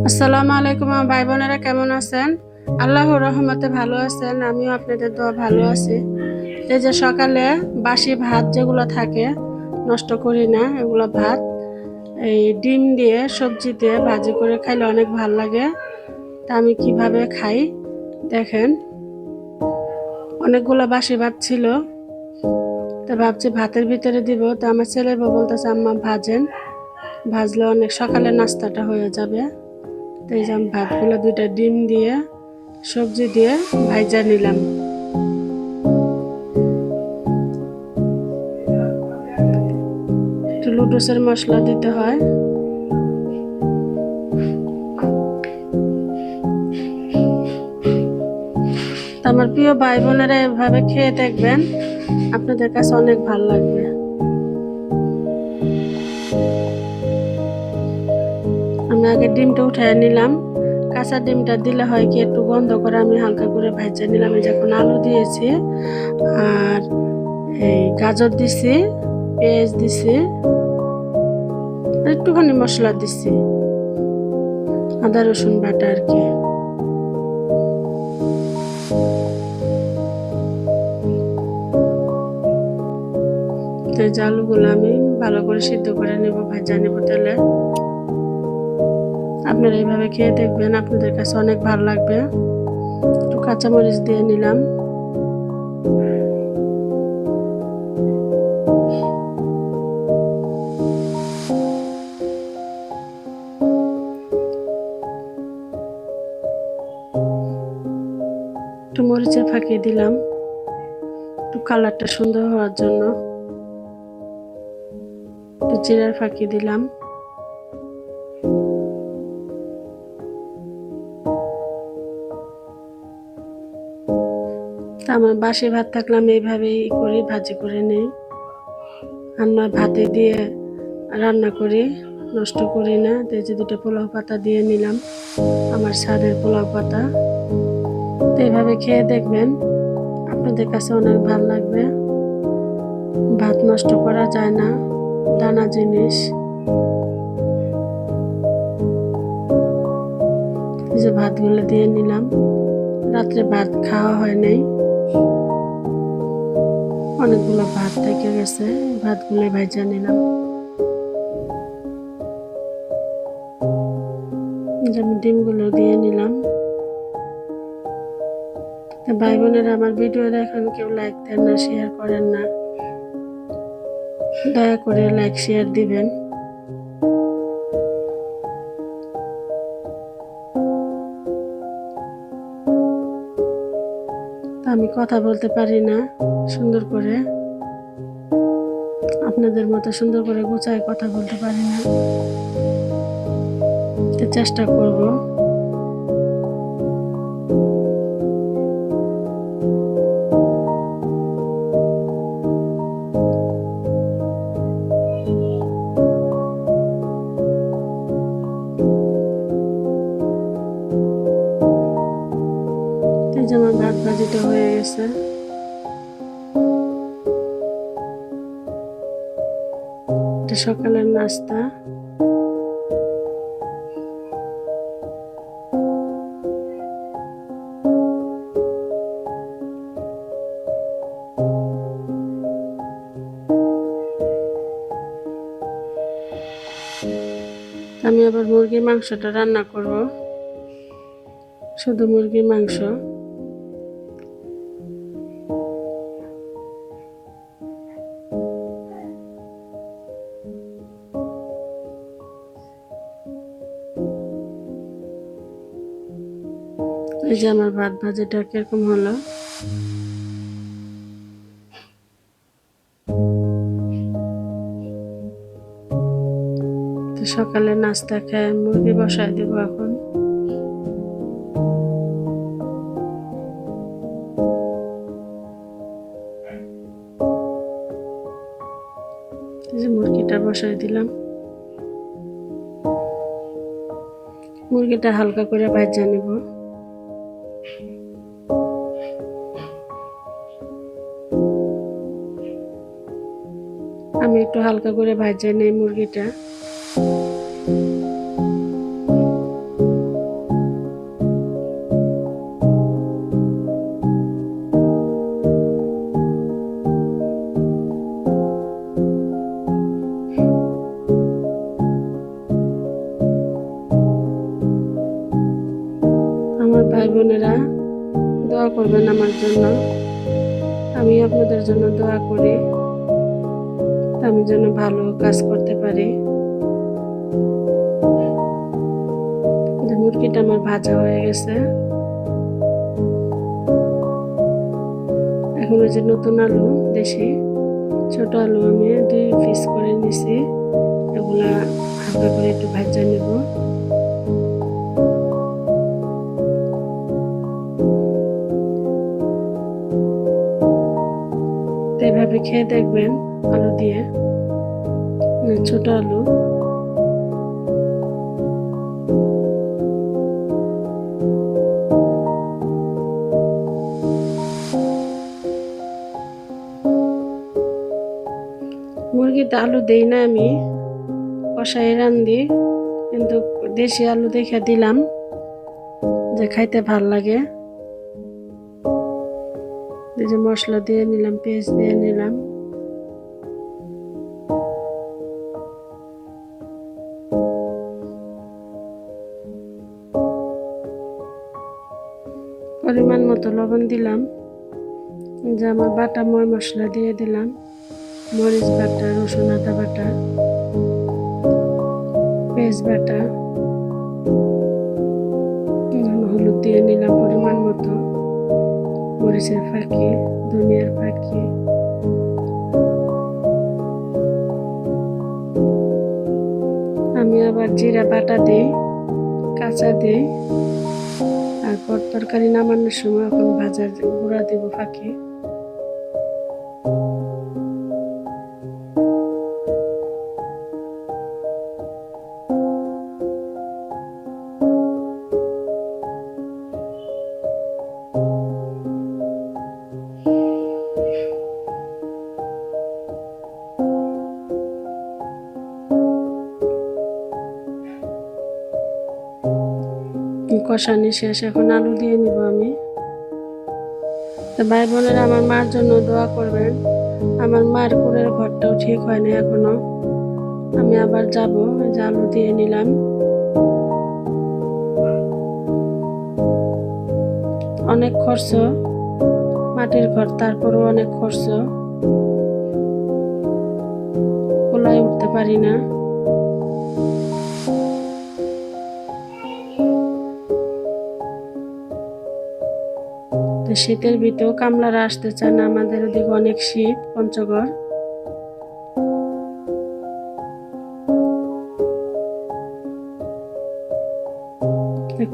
আসসালামু আলাইকুম আমার ভাই বোনেরা, কেমন আছেন? আল্লাহর রহমতে ভালো আছেন, আমিও আপনাদের দোয়া ভালো আছি। এই যে সকালে বাসি ভাত যেগুলো থাকে নষ্ট করি না, এগুলো ভাত এই ডিম দিয়ে সবজি দিয়ে ভাজি করে খাইলে অনেক ভাল লাগে। তা আমি কিভাবে খাই দেখেন। অনেকগুলো বাসি ভাত ছিল, তো ভাবছি ভাতের ভিতরে দিব। তো আমার ছেলের বউ বলতেছে আম্মা ভাজেন, ভাজলে অনেক সকালে নাস্তাটা হয়ে যাবে। তো এই যে আমি ভাতগুলো দুইটা ডিম দিয়ে সবজি দিয়ে ভাইজা নিলাম। একটু লুডুসের মশলা দিতে হয়। তো আমার প্রিয় ভাই বোনেরা এভাবে খেয়ে দেখবেন, আপনাদের কাছে অনেক ভালো লাগবে। আমি আগে ডিমটা উঠায় নিলাম। কাঁচা ডিমটা দিলে হয় কি একটু গন্ধ করে, আমি হালকা করে ভাজা নিলাম। এই যখন আলু দিয়েছি আর এই গাজর দিছি, পেঁয়াজ দিছি, একটুখানি মশলা দিছি, আদা রসুন বাটা আর কি। তো এই যে আলুগুলো আমি ভালো করে সিদ্ধ করে নেব, ভাজা নেব তেলে। আপনারা এইভাবে খেয়ে দেখবেন, আপনাদের কাছে অনেক ভালো লাগবে। একটু কাঁচামরিচ দিয়ে নিলাম। একটু মরিচের ফাঁকি দিলাম একটু কালারটা সুন্দর হওয়ার জন্য। একটু জিরার ফাঁকি দিলাম। তা আমার বাসি ভাত থাকলাম এইভাবেই করি, ভাজি করে নেই। আর নয় ভাতে দিয়ে রান্না করি, নষ্ট করি না। তো এই যে দুটো পোলাও পাতা দিয়ে নিলাম, আমার স্বাদের পোলাও পাতা। তো এইভাবে খেয়ে দেখবেন, আপনাদের কাছে অনেক ভালো লাগবে। ভাত নষ্ট করা যায় না, দানা জিনিস। এই যে ভাতগুলো দিয়ে নিলাম, রাত্রে ভাত খাওয়া হয় নাই, অনেকগুলো ভাত থেকে গেছে, ভাতগুলো ভাজা নিলাম। যেমন ডিমগুলো দিয়ে নিলাম। ভাই বোনেরা আমার ভিডিও দেখেন, কেউ লাইক দেন না, শেয়ার করেন না, দয়া করে লাইক শেয়ার দিবেন। আমি কথা বলতে পারি না সুন্দর করে, আপনাদের মতো সুন্দর করে গুছায় কথা বলতে পারি না, চেষ্টা করব। এই যে আমার ভাত ভাজিটা হয়ে গেছে। এটা সকালের নাস্তা। আমি আবার মুরগির মাংসটা রান্না করব, শুধু মুরগির মাংস। এই যে আমার ভাত ভাজিটা কিরকম হলো। তো সকালে নাস্তা খেয়ে মুরগি বসায় দেবো এখন। এই যে মুরগিটা বসায় দিলাম। মুরগিটা হালকা করে ভাজা নেব। আমি একটু হালকা করে ভাজা নেই মুরগিটা। করবেন আমার জন্য, আমি আপনাদের জন্য দোয়া করি, আমি যেন ভালো কাজ করতে পারি। মুরগিটা আমার ভাজা হয়ে গেছে। এখন ওই যে নতুন আলু, দেশি ছোট আলু আমি 2 পিস করে নিছি, এগুলা হালকা করে একটু ভাজা নেব। এভাবে খেয়ে দেখবেন আলু দিয়ে, ছোট আলু। মুরগিতে আলু দেই না আমি, কষাই রান্ধি, কিন্তু দেশি আলু দেখে দিলাম যে খাইতে ভাল লাগে। এই যে মশলা দিয়ে নিলাম, পেঁয়াজ দিয়ে নিলাম। পরিমাণ মতো লবণ দিলাম। যে আমার বাটা ময় মশলা দিয়ে দিলাম, মরিচ বাটা, রসুন আদা বাটা, পেঁয়াজ বাটা, হলুদ দিয়ে নিলাম পরিমাণ মতো, মরিচের ফাঁকি, ধনিয়ার ফাঁকি। আমি আবার জিরা বাটা দিই, কাঁচা দিই, তারপর তরকারি নামানোর সময় এখন ভাজার গুঁড়া দেব ফাঁকি। কষানি শেষ, এখন আলু দিয়ে নিব আমি। তো ভাই বোনেরা, আমার মার জন্য দোয়া করবেন। আমার মার কুড়ের ঘরটাও ঠিক হয়নি এখনো, আমি আবার যাব। এই যে আলু দিয়ে নিলাম। অনেক খরচ, মাটির ঘর, তারপরও অনেক খরচ, কোলায় উঠতে পারি না। শীতের ভিতরেও কামলারা আসতে চায় না, আমাদের ওদিকে অনেক শীত, পঞ্চগড়।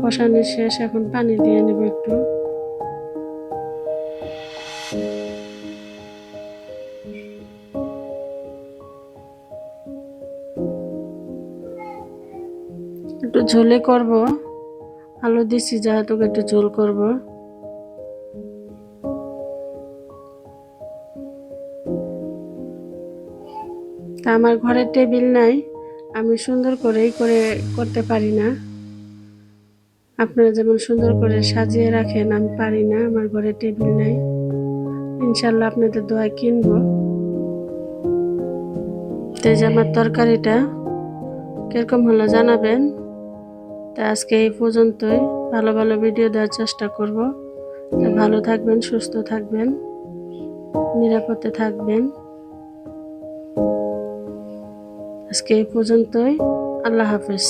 কষানো শেষ, এখন পানি দিয়ে নেব একটু। একটু ঝোলে করব, আলু দিছি যেহেতু একটু ঝোল করব। তা আমার ঘরে টেবিল নাই, আমি সুন্দর করেই করতে পারি না। আপনারা যেমন সুন্দর করে সাজিয়ে রাখেন, আমি পারি না, আমার ঘরে টেবিল নাই। ইনশাল্লাহ আপনাদের দোয়ায় কিনবো। তো এই যে আমার তরকারিটা কিরকম হলো জানাবেন। তা আজকে এই পর্যন্তই, ভালো ভালো ভিডিও দেওয়ার চেষ্টা করব। তো ভালো থাকবেন, সুস্থ থাকবেন, নিরাপদে থাকবেন। আজকে এই পর্যন্তই, আল্লাহ হাফেজ।